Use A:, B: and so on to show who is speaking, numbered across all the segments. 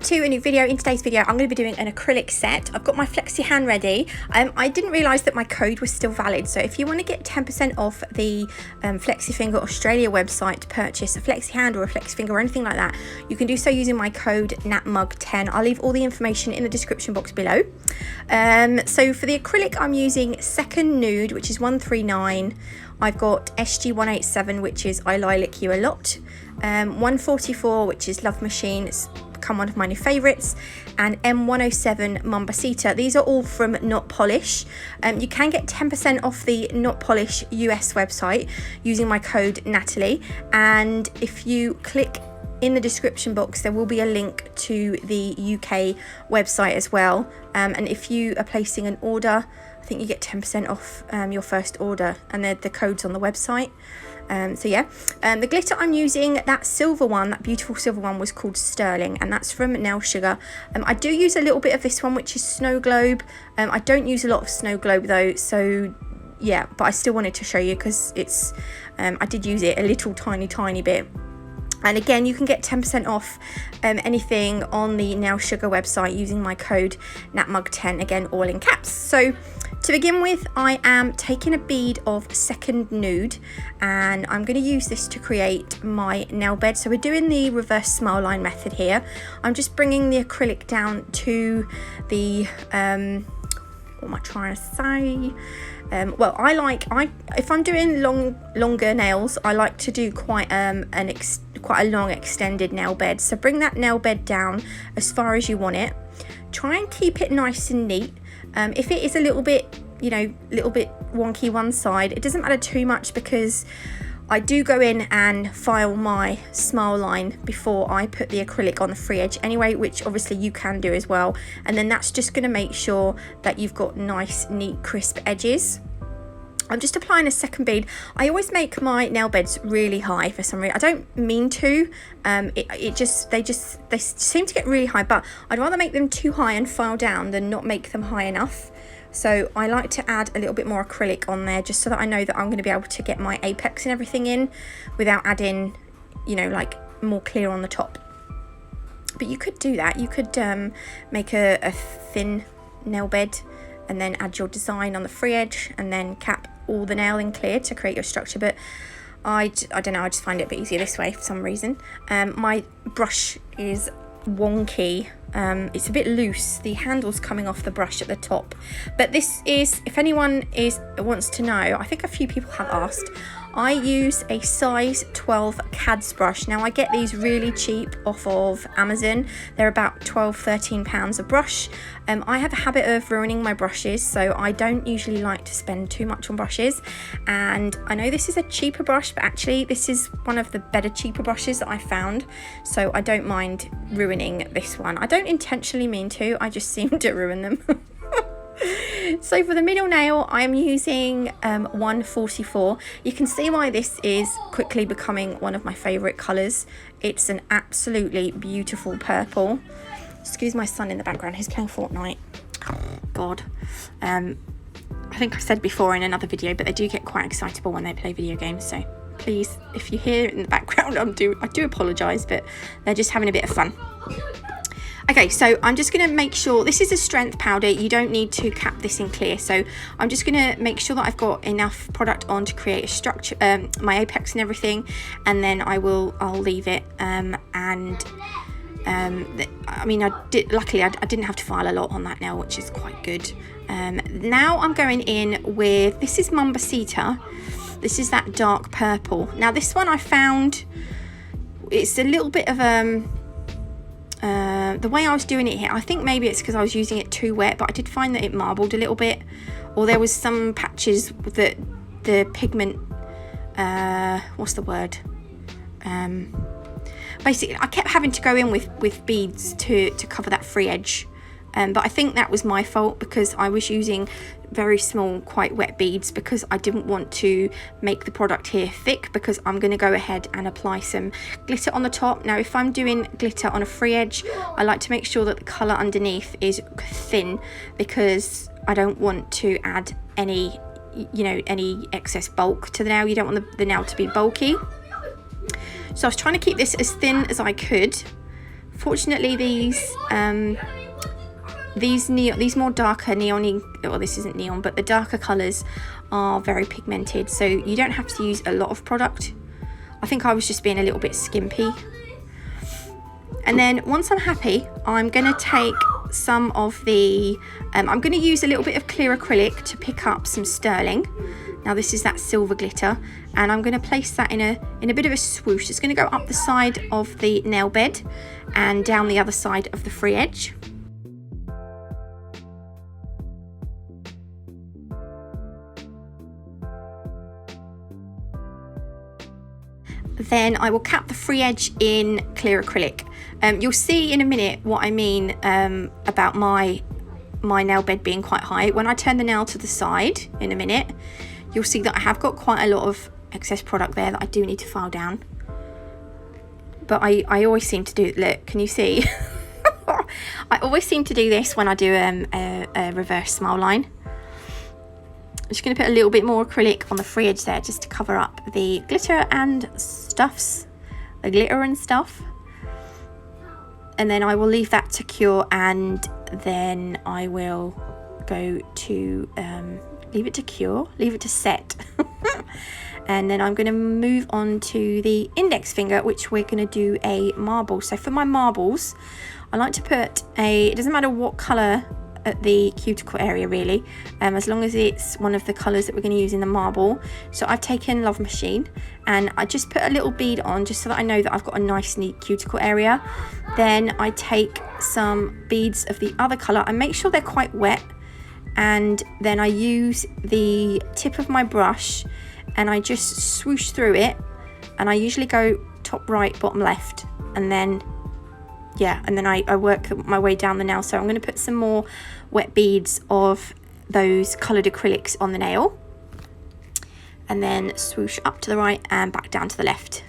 A: to a new video. In today's video, I'm going to be doing an acrylic set. I've got my Flexihand ready. I didn't realise that my code was still valid. So if you want to get 10% off the Flexifinger Australia website to purchase a Flexihand or a Flexifinger or anything like that, you can do so using my code NATMUG10. I'll leave all the information in the description box below. So for the acrylic, I'm using second Nude, which is 139. I've got SG187, which is I Lilac You a Lot. 144, which is Love Machine. It's become one of my new favourites. And M107 Mambasita. These are all from Notpolish. You can get 10% off the Notpolish US website using my code Natalie. And if you click in the description box, there will be a link to the UK website as well. And if you are placing an order, I think you get 10% off your first order, and the code's on the website. So yeah, the glitter I'm using, that silver one, that beautiful silver one, was called Sterling, and that's from Nail Sugar. I do use a little bit of this one, which is Snow Globe. I don't use a lot of Snow Globe though, so yeah, but I still wanted to show you because it's I did use it a little tiny bit. And again, you can get 10% off anything on the Nail Sugar website using my code NATMUG10, again, all in caps. So to begin with, I am taking a bead of second Nude, and I'm going to use this to create my nail bed. So we're doing the reverse smile line method here. I'm just bringing the acrylic down to the, what am I trying to say? Well, if I'm doing longer nails, I like to do quite a long extended nail bed. So bring that nail bed down as far as you want it. Try and keep it nice and neat. If it is a little bit, wonky one side, it doesn't matter too much because I do go in and file my smile line before I put the acrylic on the free edge anyway, which obviously you can do as well. And then that's just going to make sure that you've got nice, neat, crisp edges. I'm just applying a second bead. I always make my nail beds really high for some reason. I don't mean to. They seem to get really high, but I'd rather make them too high and file down than not make them high enough. So I like to add a little bit more acrylic on there just so that I know that I'm going to be able to get my apex and everything in without adding, like more clear on the top. But you could do that. You could make a thin nail bed and then add your design on the free edge and then cap all the nail in clear to create your structure. But I don't know, I just find it a bit easier this way for some reason. My brush is wonky. It's a bit loose. The handle's coming off the brush at the top. But this is, if anyone wants to know, I think a few people have asked, I use a size 12 CADS brush. Now I get these really cheap off of Amazon. They're about £12–13 a brush. I have a habit of ruining my brushes, so I don't usually like to spend too much on brushes. And I know this is a cheaper brush, but actually this is one of the better cheaper brushes that I found. So I don't mind ruining this one. I don't intentionally mean to, I just seem to ruin them. So for the middle nail, I'm using 144. You can see why this is quickly becoming one of my favourite colours. It's an absolutely beautiful purple. Excuse my son in the background, he's playing Fortnite. Oh, God. I think I've said before in another video, but they do get quite excitable when they play video games. So please, if you hear it in the background, I do apologise, but they're just having a bit of fun. Okay, so I'm just going to make sure, this is a strength powder, you don't need to cap this in clear, so I'm just going to make sure that I've got enough product on to create a structure, my apex and everything, and then I'll leave it, luckily I didn't have to file a lot on that nail, which is quite good. Now I'm going in with, this is Mambasita, this is that dark purple. Now this one I found, it's a little bit of the way I was doing it here, I think maybe it's because I was using it too wet, but I did find that it marbled a little bit, or there was some patches that the pigment, what's the word? Basically, I kept having to go in with beads to cover that free edge. But I think that was my fault because I was using very small, quite wet beads because I didn't want to make the product here thick, because I'm going to go ahead and apply some glitter on the top. Now, if I'm doing glitter on a free edge, I like to make sure that the colour underneath is thin because I don't want to add any excess bulk to the nail. You don't want the nail to be bulky. So I was trying to keep this as thin as I could Fortunately, these more darker neon, well, this isn't neon, but the darker colours are very pigmented, so you don't have to use a lot of product. I think I was just being a little bit skimpy. And then once I'm happy, I'm going to take some of the, I'm going to use a little bit of clear acrylic to pick up some sterling. Now this is that silver glitter, and I'm going to place that in a bit of a swoosh. It's going to go up the side of the nail bed and down the other side of the free edge. Then I will cap the free edge in clear acrylic. You'll see in a minute what I mean about my nail bed being quite high. When I turn the nail to the side in a minute, you'll see that I have got quite a lot of excess product there that I do need to file down. But I always seem to do, look, can you see? I always seem to do this when I do a reverse smile line. I'm just going to put a little bit more acrylic on the free edge there just to cover up the glitter and stuffs, the glitter and stuff. And then I will leave that to cure, and then I will go to leave it to cure, leave it to set. And then I'm going to move on to the index finger, which we're going to do a marble. So for my marbles, I like to put it doesn't matter what colour at the cuticle area really, as long as it's one of the colours that we're going to use in the marble. So I've taken Love Machine and I just put a little bead on just so that I know that I've got a nice neat cuticle area. Then I take some beads of the other colour and make sure they're quite wet, and then I use the tip of my brush and I just swoosh through it, and I usually go top right, bottom left, and then I work my way down the nail. So I'm going to put some more wet beads of those coloured acrylics on the nail, and then swoosh up to the right and back down to the left.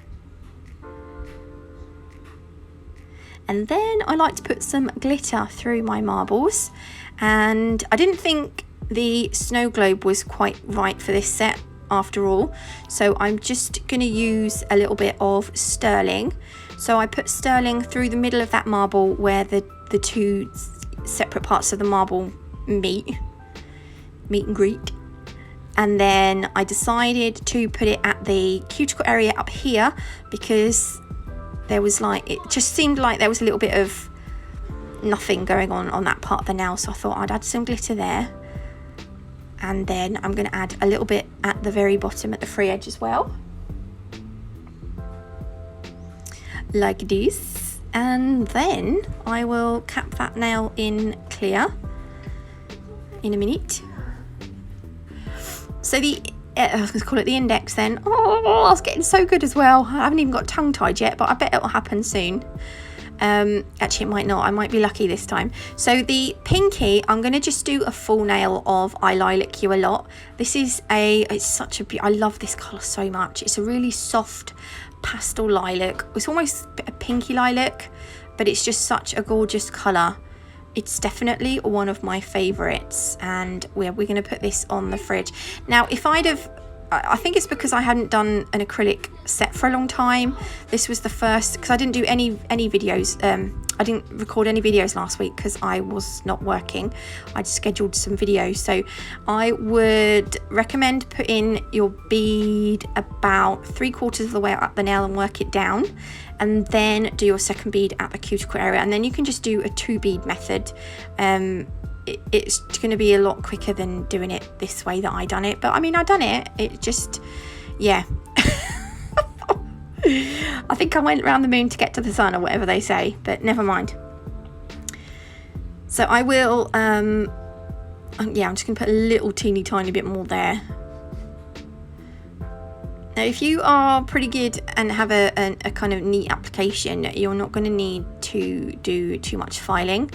A: And then I like to put some glitter through my marbles, and I didn't think the snow globe was quite right for this set after all, so I'm just going to use a little bit of sterling. So I put sterling through the middle of that marble where the two separate parts of the marble meet and greet. And then I decided to put it at the cuticle area up here because there was it just seemed like there was a little bit of nothing going on that part of the nail. So I thought I'd add some glitter there. And then I'm going to add a little bit at the very bottom at the free edge as well. Like this. And then I will cap that nail in clear in a minute. So I was going to call it the index then. Oh, I was getting so good as well. I haven't even got tongue tied yet, but I bet it'll happen soon. Actually it might not, I might be lucky this time. So the pinky, I'm going to just do a full nail of I Lilac You a Lot. This is it's such a I love this colour so much. It's a really soft pastel lilac. It's almost a pinky lilac, but it's just such a gorgeous colour. It's definitely one of my favourites, and we're going to put this on the fridge. Now I think it's because I hadn't done an acrylic set for a long time. This was the first, because I didn't do any videos. I didn't record any videos last week because I was not working. I'd scheduled some videos. So I would recommend putting your bead about 3/4 of the way up the nail and work it down. And then do your second bead at the cuticle area. And then you can just do a 2-bead method. It's going to be a lot quicker than doing it this way that I done it, but I mean I done it, it just, yeah. I think I went around the moon to get to the sun, or whatever they say, but never mind. So I will I'm just going to put a little teeny tiny bit more there. Now if you are pretty good and have a kind of neat application, you're not going to need to do too much filing.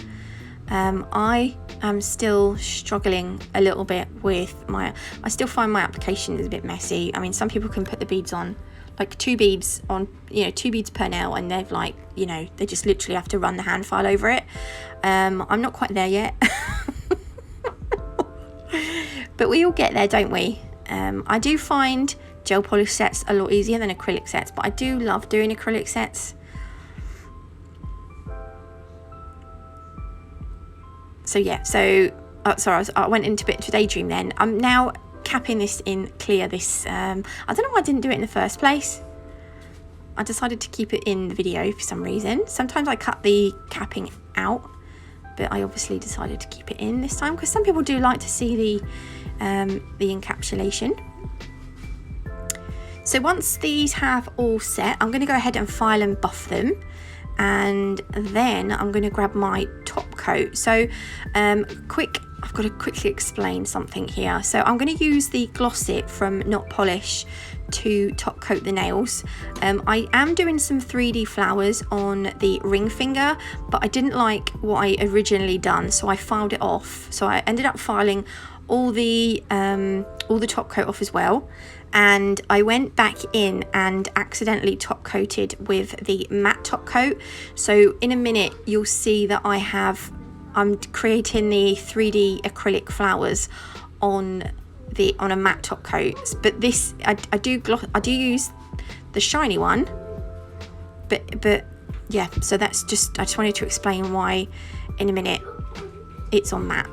A: I am still struggling a little bit with I still find my application is a bit messy. I mean, some people can put the beads on, like 2 beads on, 2 beads per nail, and they've they just literally have to run the hand file over it. I'm not quite there yet. But we all get there, don't we? I do find gel polish sets a lot easier than acrylic sets, but I do love doing acrylic sets. So yeah, so sorry, I went into a bit of a daydream then. I'm now capping this in clear. This I don't know why I didn't do it in the first place. I decided to keep it in the video for some reason. Sometimes I cut the capping out, but I obviously decided to keep it in this time because some people do like to see the encapsulation. So once these have all set, I'm going to go ahead and file and buff them, and then I'm going to grab my top coat. So I've got to quickly explain something here. So I'm going to use the Gloss It from Notpolish to top coat the nails. I am doing some 3D flowers on the ring finger, but I didn't like what I originally done, so I filed it off. So I ended up filing all the top coat off as well, and I went back in and accidentally top coated with the matte top coat. So in a minute you'll see that I'm creating the 3D acrylic flowers on a matte top coat, but this I do use the shiny one, but yeah, so that's just, I just wanted to explain why in a minute it's on matte,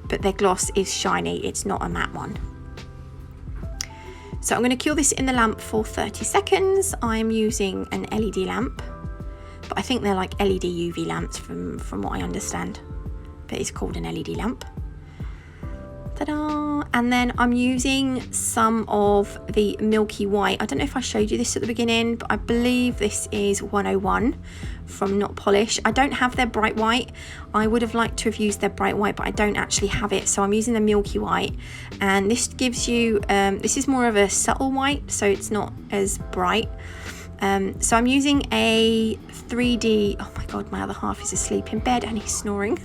A: but their gloss is shiny, it's not a matte one. So I'm going to cure this in the lamp for 30 seconds. I'm using an LED lamp, but I think they're like LED UV lamps from what I understand, but it's called an LED lamp. Ta-da! And then I'm using some of the Milky White. I don't know if I showed you this at the beginning, but I believe this is 101 from Notpolish. I don't have their bright white. I would have liked to have used their bright white, but I don't actually have it, so I'm using the Milky White, and this gives you this is more of a subtle white, so it's not as bright. So I'm using a 3D, oh my god, my other half is asleep in bed and he's snoring.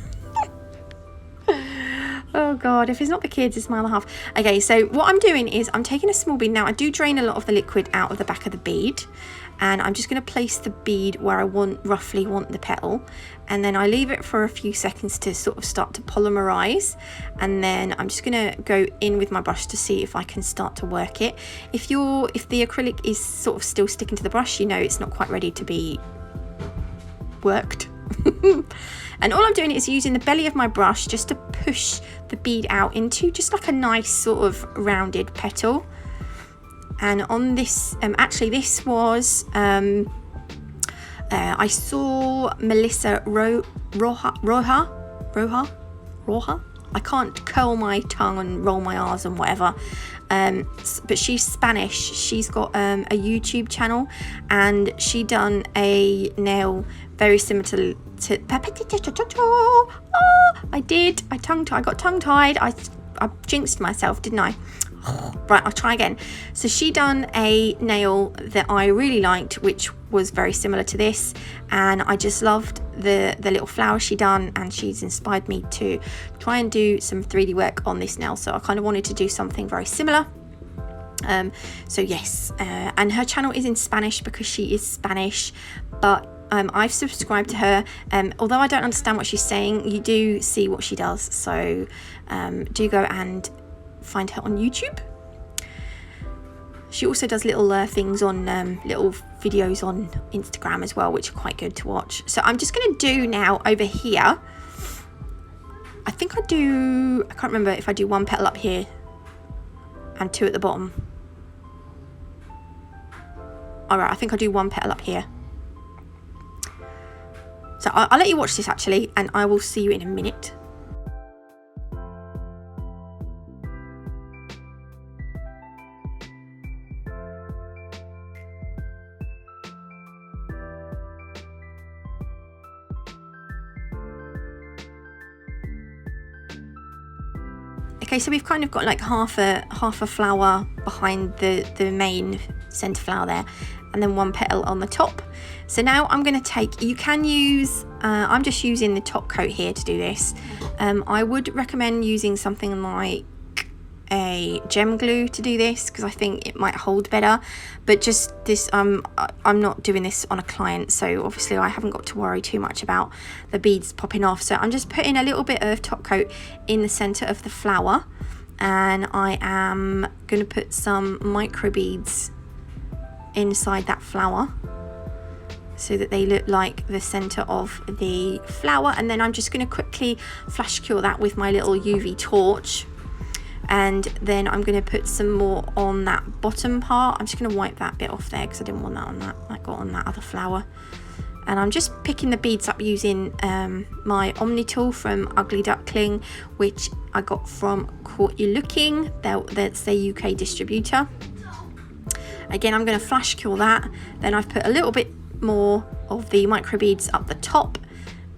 A: Oh god, if it's not the kids, it's my other half. Okay, so what I'm doing is I'm taking a small bead. Now I do drain a lot of the liquid out of the back of the bead, and I'm just going to place the bead where I roughly want the petal, and then I leave it for a few seconds to sort of start to polymerize, and then I'm just going to go in with my brush to see if I can start to work it. If the acrylic is sort of still sticking to the brush, you know it's not quite ready to be worked. And all I'm doing is using the belly of my brush just to push the bead out into just like a nice sort of rounded petal. And on this, actually this was, I saw Melissa Roja. I can't curl my tongue and roll my R's and whatever. But she's Spanish. She's got a YouTube channel, and she done a nail very similar to I got tongue tied. I jinxed myself, didn't I? Right, I'll try again. So she done a nail that I really liked, which was very similar to this, and I just loved the little flower she done, and she's inspired me to try and do some 3D work on this nail, so I kind of wanted to do something very similar. So yes, and her channel is in Spanish because she is Spanish, but I've subscribed to her. Although I don't understand what she's saying, you do see what she does, so do go and find her on YouTube. She also does little things on little videos on Instagram as well, which are quite good to watch. So I'm just going to do now over here, I think I can't remember if I do one petal up here and two at the bottom. Alright, I think I'll do one petal up here. So I'll let you watch this actually, and I will see you in a minute. Okay, so we've kind of got like half a flower behind the main centre flower there, and then one petal on the top. So now I'm going to take, you can use, I'm just using the top coat here to do this. I would recommend using something like a gem glue to do this, because I think it might hold better, but just this, I'm not doing this on a client, so obviously I haven't got to worry too much about the beads popping off. So I'm just putting a little bit of top coat in the center of the flower, and I am going to put some micro beads inside that flower. so that they look like the center of the flower. And then I'm just going to quickly flash cure that with my little UV torch. And then I'm going to put some more on that bottom part. I'm just going to wipe that bit off there because I didn't want that on that got on that other flower. And I'm just picking the beads up using my Omni tool from Ugly Duckling, which I got from Caught You Looking. That's their UK distributor. Again, I'm going to flash cure that. Then I've put a little bit more of the micro beads up the top.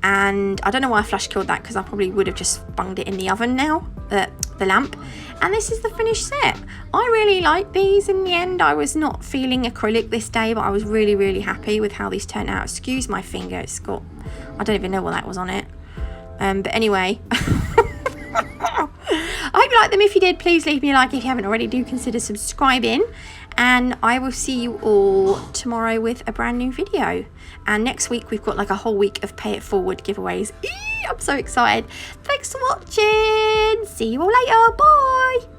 A: And I don't know why I flash cured that, because I probably would have just bunged it in the oven now, the lamp. And this is the finished set. I really like these in the end. I was not feeling acrylic this day, but I was really, really happy with how these turned out. Excuse my finger, it's got, I don't even know what that was on it. But anyway, I hope you liked them. If you did, please leave me a like. If you haven't already, do consider subscribing. And I will see you all tomorrow with a brand new video. And next week we've got like a whole week of Pay It Forward giveaways. I'm so excited. Thanks for watching. See you all later. Bye.